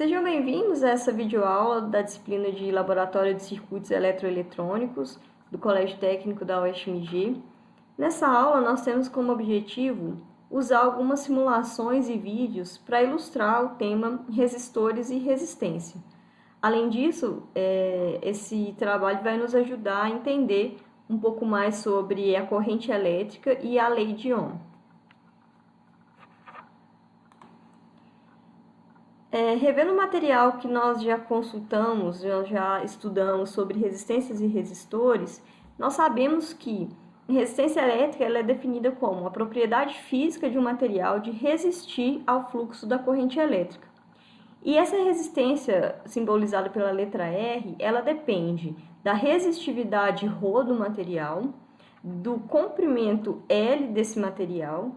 Sejam bem-vindos a essa videoaula da disciplina de Laboratório de Circuitos Eletroeletrônicos do Colégio Técnico da UFMG. Nessa aula, nós temos como objetivo usar algumas simulações e vídeos para ilustrar o tema resistores e resistência. Além disso, esse trabalho vai nos ajudar a entender um pouco mais sobre a corrente elétrica e a lei de Ohm. Revendo o material que nós já consultamos, já estudamos sobre resistências e resistores, nós sabemos que resistência elétrica ela é definida como a propriedade física de um material de resistir ao fluxo da corrente elétrica. E essa resistência, simbolizada pela letra R, ela depende da resistividade ρ do material, do comprimento L desse material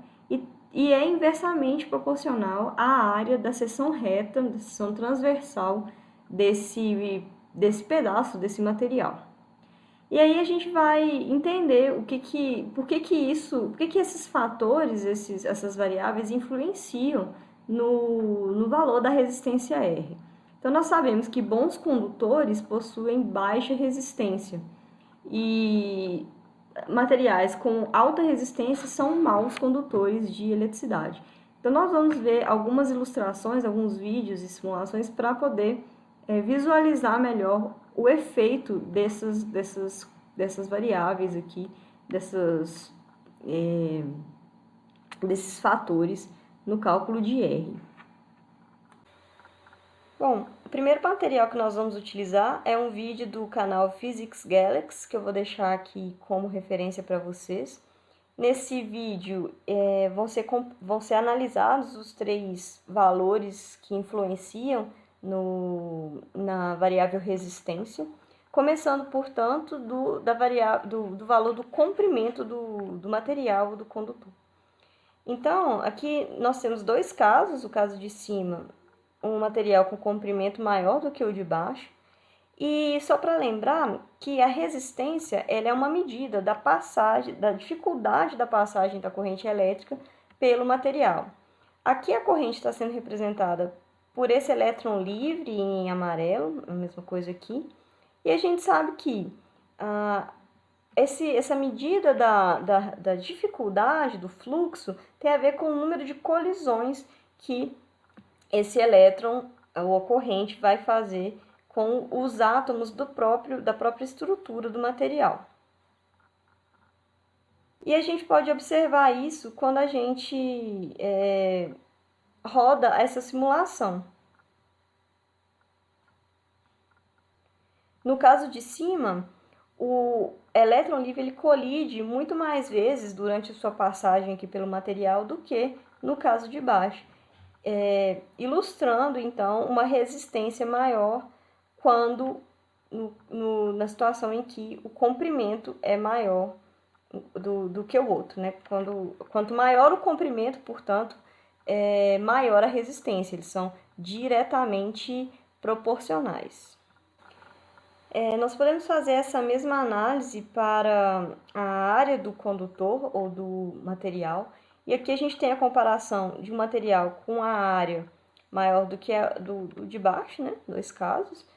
e é inversamente proporcional à área da seção reta, da seção transversal desse pedaço, desse material. E aí a gente vai entender por que esses fatores, essas variáveis influenciam no valor da resistência R. Então, nós sabemos que bons condutores possuem baixa resistência e materiais com alta resistência são maus condutores de eletricidade. Então, nós vamos ver algumas ilustrações, alguns vídeos e simulações para poder visualizar melhor o efeito dessas variáveis aqui, desses fatores no cálculo de R. Bom, o primeiro material que nós vamos utilizar é um vídeo do canal Physics Galaxy, que eu vou deixar aqui como referência para vocês. Nesse vídeo vão ser analisados os três valores que influenciam na variável resistência, começando, portanto, do valor do comprimento do material do condutor. Então, aqui nós temos dois casos, o caso de cima, um material com comprimento maior do que o de baixo, e só para lembrar que a resistência ela é uma medida da dificuldade da passagem da corrente elétrica pelo material. Aqui a corrente está sendo representada por esse elétron livre em amarelo, a mesma coisa aqui, e a gente sabe que essa medida da dificuldade do fluxo tem a ver com o número de colisões que esse elétron, ou a corrente, vai fazer com os átomos da própria estrutura do material. E a gente pode observar isso quando a gente roda essa simulação. No caso de cima, o elétron livre ele colide muito mais vezes durante a sua passagem aqui pelo material do que no caso de baixo. Ilustrando, então, uma resistência maior quando na situação em que o comprimento é maior do que o outro, né? Quanto maior o comprimento, portanto, maior a resistência. Eles são diretamente proporcionais. Nós podemos fazer essa mesma análise para a área do condutor ou do material. E aqui a gente tem a comparação de um material com a área maior do que do de baixo, né? Dois casos.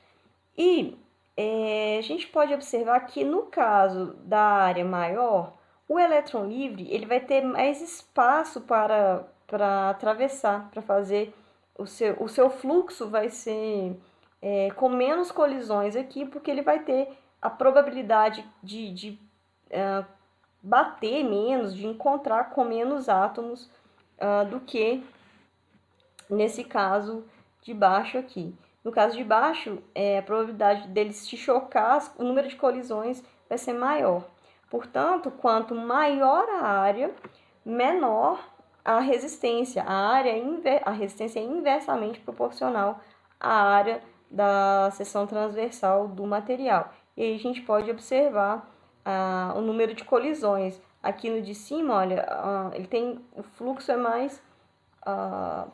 E a gente pode observar que no caso da área maior, o elétron livre ele vai ter mais espaço para atravessar, para fazer o seu fluxo vai ser com menos colisões aqui, porque ele vai ter a probabilidade de bater menos, de encontrar com menos átomos do que nesse caso de baixo aqui. No caso de baixo, a probabilidade deles se chocar, o número de colisões vai ser maior. Portanto, quanto maior a área, menor a resistência. A resistência é inversamente proporcional à área da seção transversal do material. E aí a gente pode observar o número de colisões. Aqui no de cima, olha, o fluxo é mais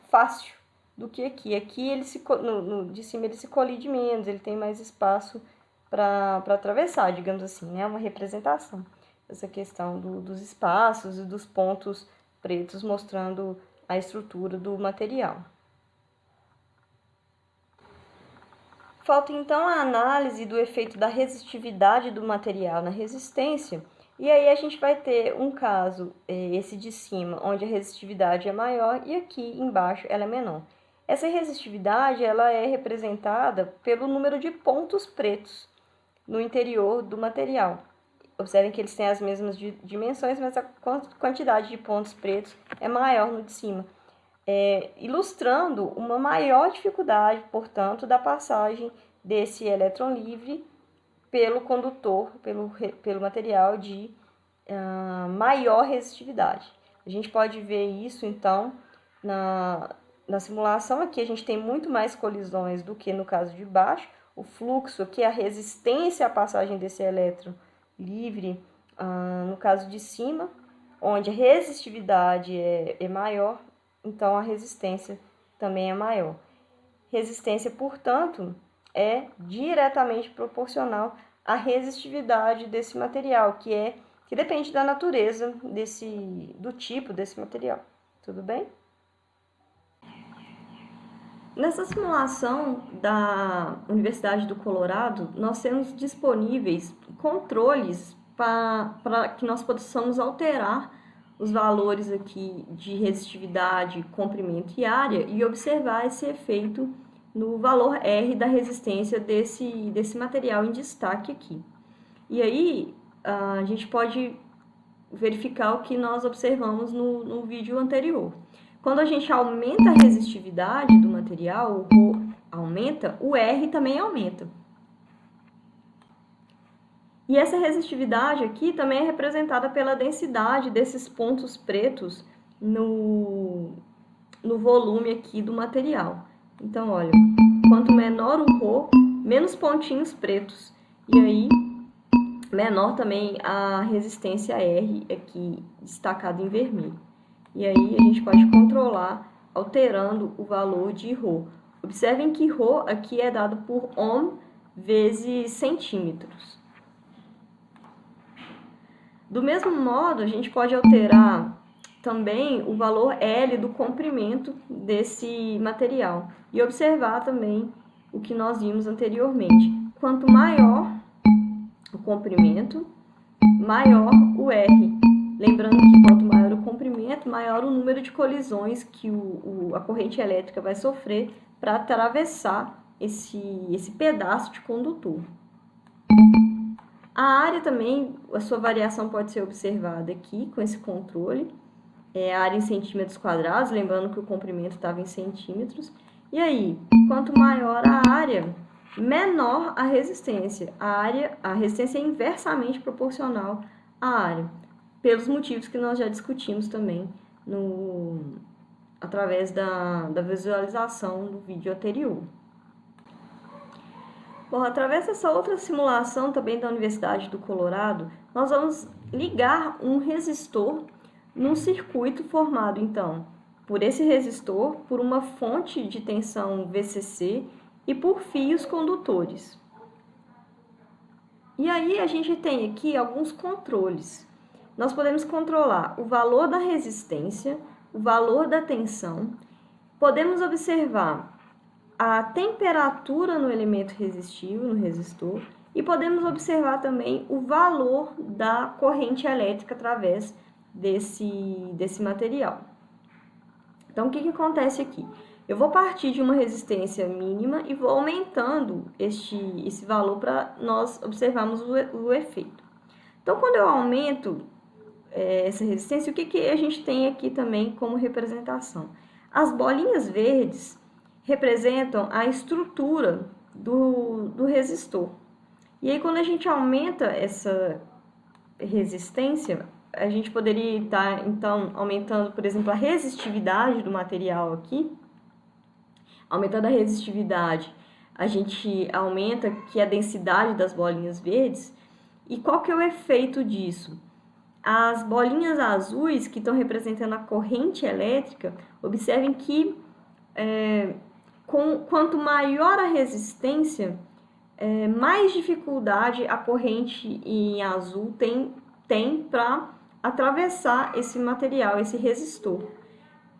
fácil do que aqui. Aqui no de cima ele se colide menos, ele tem mais espaço para atravessar, digamos assim, né? Uma representação. Essa questão dos espaços e dos pontos pretos mostrando a estrutura do material. Falta então a análise do efeito da resistividade do material na resistência, e aí a gente vai ter um caso, esse de cima, onde a resistividade é maior e aqui embaixo ela é menor. Essa resistividade ela é representada pelo número de pontos pretos no interior do material. Observem que eles têm as mesmas dimensões, mas a quantidade de pontos pretos é maior no de cima, ilustrando uma maior dificuldade, portanto, da passagem desse elétron livre pelo condutor, pelo material de maior resistividade. A gente pode ver isso, então, na simulação aqui, a gente tem muito mais colisões do que no caso de baixo. O fluxo aqui, a resistência à passagem desse elétron livre, no caso de cima, onde a resistividade é maior, então a resistência também é maior. Resistência, portanto, é diretamente proporcional à resistividade desse material, que depende da natureza do tipo desse material. Tudo bem? Nessa simulação da Universidade do Colorado, nós temos disponíveis controles para que nós possamos alterar os valores aqui de resistividade, comprimento e área e observar esse efeito no valor R da resistência desse material em destaque aqui. E aí a gente pode verificar o que nós observamos no vídeo anterior. Quando a gente aumenta a resistividade do material, o ρ aumenta, o R também aumenta. E essa resistividade aqui também é representada pela densidade desses pontos pretos no volume aqui do material. Então, olha, quanto menor o ρ, menos pontinhos pretos. E aí, menor também a resistência R aqui destacada em vermelho. E aí a gente pode controlar alterando o valor de ρ. Observem que ρ aqui é dado por ohm vezes centímetros. Do mesmo modo, a gente pode alterar também o valor L do comprimento desse material e observar também o que nós vimos anteriormente. Quanto maior o comprimento, maior o R. Lembrando que quanto maior o comprimento, maior o número de colisões que a corrente elétrica vai sofrer para atravessar esse pedaço de condutor. A área também, a sua variação pode ser observada aqui com esse controle. A área em centímetros quadrados, lembrando que o comprimento estava em centímetros. E aí, quanto maior a área, menor a resistência. A resistência é inversamente proporcional à área, pelos motivos que nós já discutimos também através da visualização do vídeo anterior. Bom, através dessa outra simulação também da Universidade do Colorado, nós vamos ligar um resistor num circuito formado, então, por esse resistor, por uma fonte de tensão VCC e por fios condutores. E aí a gente tem aqui alguns controles. Nós podemos controlar o valor da resistência, o valor da tensão, podemos observar a temperatura no elemento resistivo, no resistor, e podemos observar também o valor da corrente elétrica através desse material. Então, o que acontece aqui? Eu vou partir de uma resistência mínima e vou aumentando esse valor para nós observarmos o efeito. Então, quando eu aumento essa resistência, o que a gente tem aqui também como representação? As bolinhas verdes representam a estrutura do resistor. E aí, quando a gente aumenta essa resistência, a gente poderia estar, então, aumentando, por exemplo, a resistividade do material aqui. Aumentando a resistividade, a gente aumenta aqui a densidade das bolinhas verdes. E qual que é o efeito disso? As bolinhas azuis, que estão representando a corrente elétrica, observem que quanto maior a resistência, mais dificuldade a corrente em azul tem para atravessar esse material, esse resistor.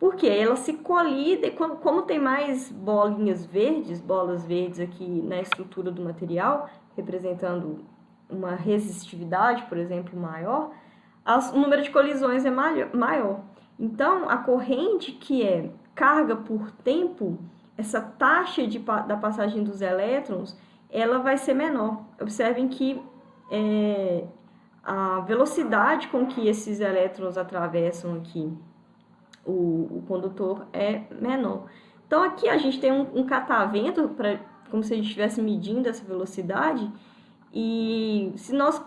Porque ela se colide, como tem mais bolas verdes aqui na estrutura do material, representando uma resistividade, por exemplo, maior, o número de colisões é maior. Então, a corrente que é carga por tempo, essa taxa da passagem dos elétrons, ela vai ser menor. Observem que a velocidade com que esses elétrons atravessam aqui o condutor é menor. Então, aqui a gente tem um catavento, como se a gente estivesse medindo essa velocidade, e se nós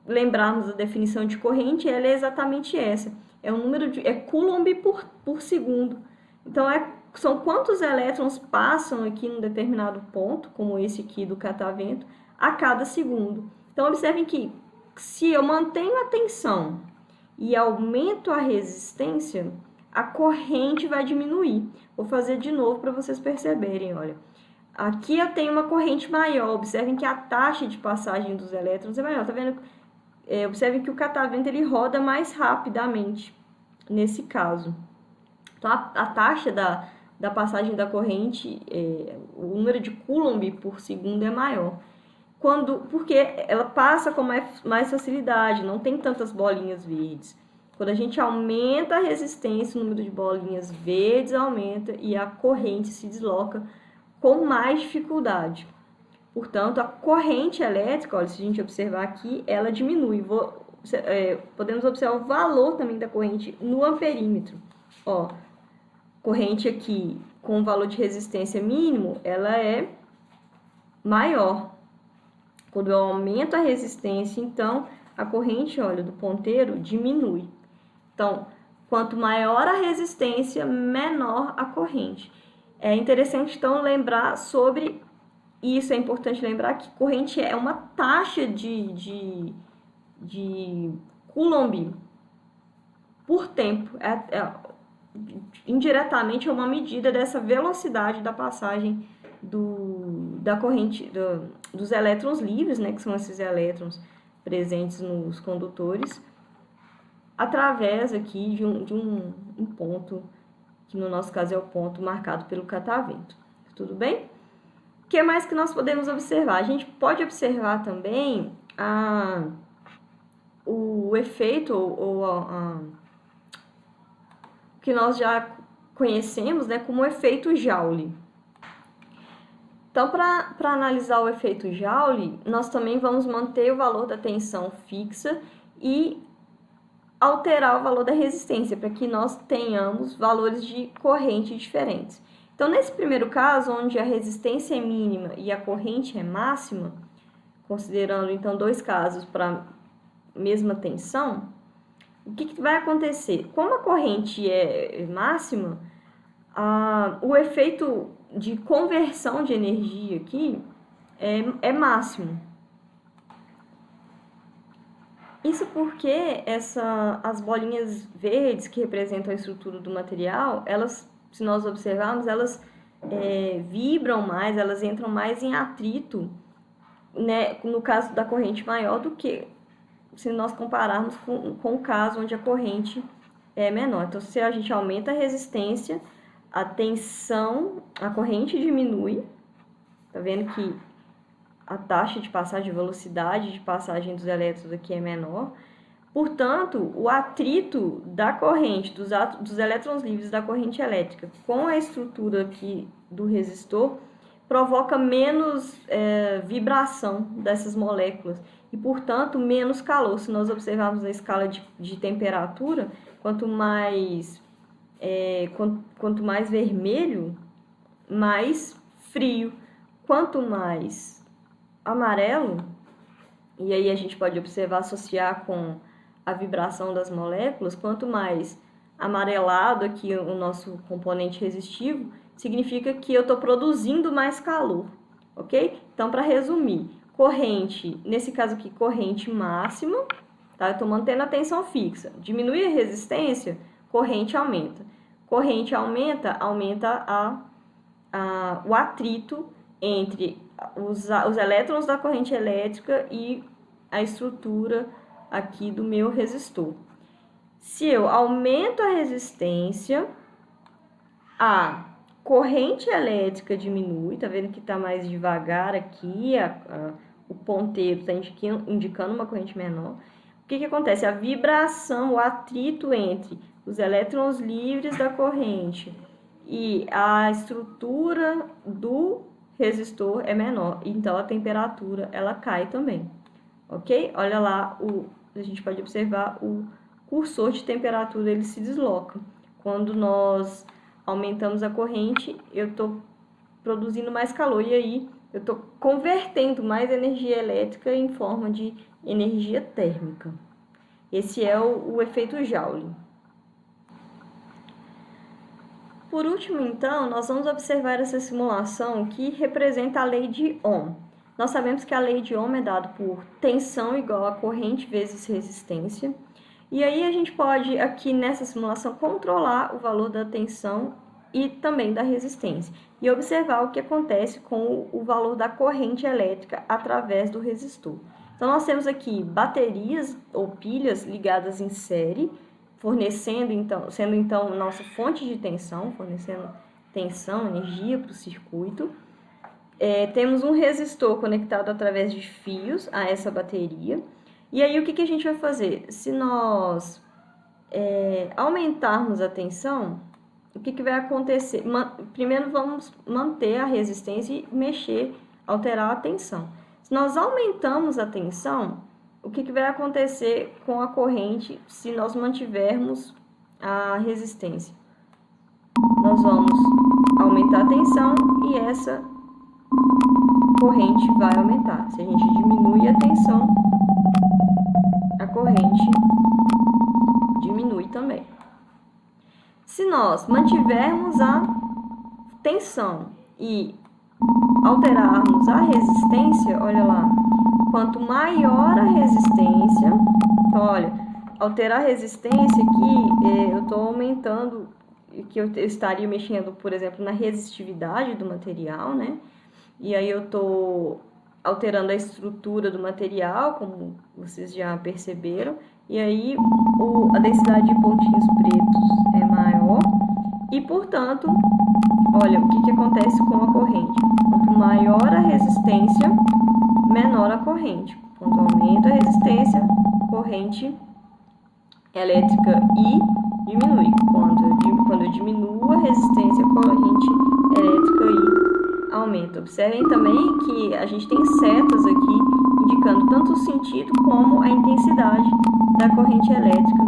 lembrarmos da definição de corrente, ela é exatamente essa. É um número é coulomb por segundo. Então, são quantos elétrons passam aqui num determinado ponto, como esse aqui do catavento, a cada segundo. Então, observem que se eu mantenho a tensão e aumento a resistência, a corrente vai diminuir. Vou fazer de novo para vocês perceberem, olha. Aqui eu tenho uma corrente maior, observem que a taxa de passagem dos elétrons é maior, tá vendo? Observem que o catavento ele roda mais rapidamente, nesse caso. Então, a taxa da passagem da corrente, o número de coulomb por segundo é maior. Porque ela passa com mais facilidade, não tem tantas bolinhas verdes. Quando a gente aumenta a resistência, o número de bolinhas verdes aumenta e a corrente se desloca com mais dificuldade. Portanto, a corrente elétrica, olha, se a gente observar aqui, ela diminui. Podemos observar o valor também da corrente no amperímetro. Ó, corrente aqui com o valor de resistência mínimo, ela é maior. Quando eu aumento a resistência, então, a corrente, olha, do ponteiro diminui. Então, quanto maior a resistência, menor a corrente. É interessante, então, lembrar sobre isso. É importante lembrar que corrente é uma taxa de coulomb por tempo. Indiretamente é uma medida dessa velocidade da passagem da corrente dos elétrons livres, né, que são esses elétrons presentes nos condutores, através aqui de um ponto, que no nosso caso é o ponto marcado pelo catavento. Tudo bem? O que mais que nós podemos observar? A gente pode observar também o efeito, que nós já conhecemos, né, como o efeito Joule. Então, para analisar o efeito Joule, nós também vamos manter o valor da tensão fixa e alterar o valor da resistência, para que nós tenhamos valores de corrente diferentes. Então, nesse primeiro caso, onde a resistência é mínima e a corrente é máxima, considerando, então, dois casos para a mesma tensão, o que vai acontecer? Como a corrente é máxima, o efeito de conversão de energia aqui é máximo. Isso porque as bolinhas verdes que representam a estrutura do material, elas, se nós observarmos, elas vibram mais, elas entram mais em atrito, né, no caso da corrente maior, do que se nós compararmos com o caso onde a corrente é menor. Então, se a gente aumenta a resistência, a tensão, a corrente diminui. Tá vendo que a taxa de passagem, de velocidade de passagem dos elétrons aqui é menor. Portanto, o atrito da corrente, dos elétrons livres da corrente elétrica com a estrutura aqui do resistor provoca menos vibração dessas moléculas e, portanto, menos calor. Se nós observarmos a escala de temperatura, quanto mais vermelho, mais frio. Quanto mais amarelo, e aí a gente pode observar, associar com a vibração das moléculas, quanto mais amarelado aqui o nosso componente resistivo, significa que eu estou produzindo mais calor, ok? Então, para resumir, corrente, nesse caso aqui, corrente máxima, tá? Eu estou mantendo a tensão fixa. Diminui a resistência, corrente aumenta. Corrente aumenta o atrito entre os elétrons da corrente elétrica e a estrutura aqui do meu resistor. Se eu aumento a resistência, a corrente elétrica diminui, tá vendo que tá mais devagar aqui, o ponteiro está indicando uma corrente menor. O que acontece? A vibração, o atrito entre os elétrons livres da corrente e a estrutura do resistor é menor, então a temperatura ela cai também, ok? Olha lá, a gente pode observar o cursor de temperatura, ele se desloca. Quando nós aumentamos a corrente, eu estou produzindo mais calor, e aí eu estou convertendo mais energia elétrica em forma de energia térmica. Esse é o efeito Joule. Por último, então, nós vamos observar essa simulação que representa a lei de Ohm. Nós sabemos que a lei de Ohm é dada por tensão igual a corrente vezes resistência. E aí a gente pode, aqui nessa simulação, controlar o valor da tensão e também da resistência. E observar o que acontece com o valor da corrente elétrica através do resistor. Então, nós temos aqui baterias ou pilhas ligadas em série, sendo então nossa fonte de tensão, fornecendo tensão, energia para o circuito. Temos um resistor conectado através de fios a essa bateria. E aí o que a gente vai fazer? Se nós aumentarmos a tensão, o que vai acontecer? Primeiro vamos manter a resistência e alterar a tensão. Se nós aumentamos a tensão, o que vai acontecer com a corrente se nós mantivermos a resistência? Nós vamos aumentar a tensão e essa corrente vai aumentar. Se a gente diminui a tensão, a corrente diminui também. Se nós mantivermos a tensão e alterarmos a resistência, olha lá, quanto maior a resistência, então olha, alterar a resistência aqui, eu estou aumentando, que eu estaria mexendo, por exemplo, na resistividade do material, né? E aí eu estou alterando a estrutura do material, como vocês já perceberam, e aí a densidade de pontinhos pretos é maior, e portanto, olha, o que acontece com a corrente? Quanto maior a resistência, menor a corrente. Quando aumenta a resistência, corrente elétrica I diminui. Quando eu diminuo a resistência, a corrente elétrica I aumenta. Observem também que a gente tem setas aqui indicando tanto o sentido como a intensidade da corrente elétrica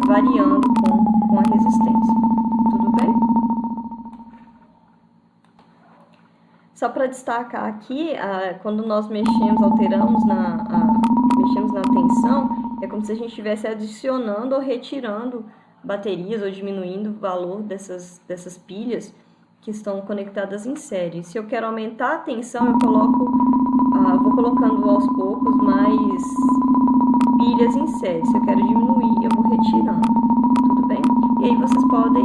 variando com a resistência. Tudo bem? Só para destacar aqui, quando nós alteramos mexemos na tensão, é como se a gente estivesse adicionando ou retirando baterias ou diminuindo o valor dessas pilhas que estão conectadas em série. Se eu quero aumentar a tensão, eu vou colocando aos poucos mais pilhas em série. Se eu quero diminuir, eu vou retirando. Tudo bem? E aí vocês podem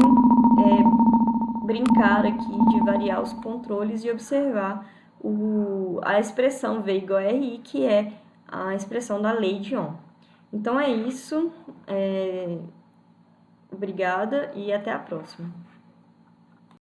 brincar aqui de variar os controles e observar a expressão V igual a RI, que é a expressão da lei de Ohm. Então é isso. Obrigada e até a próxima.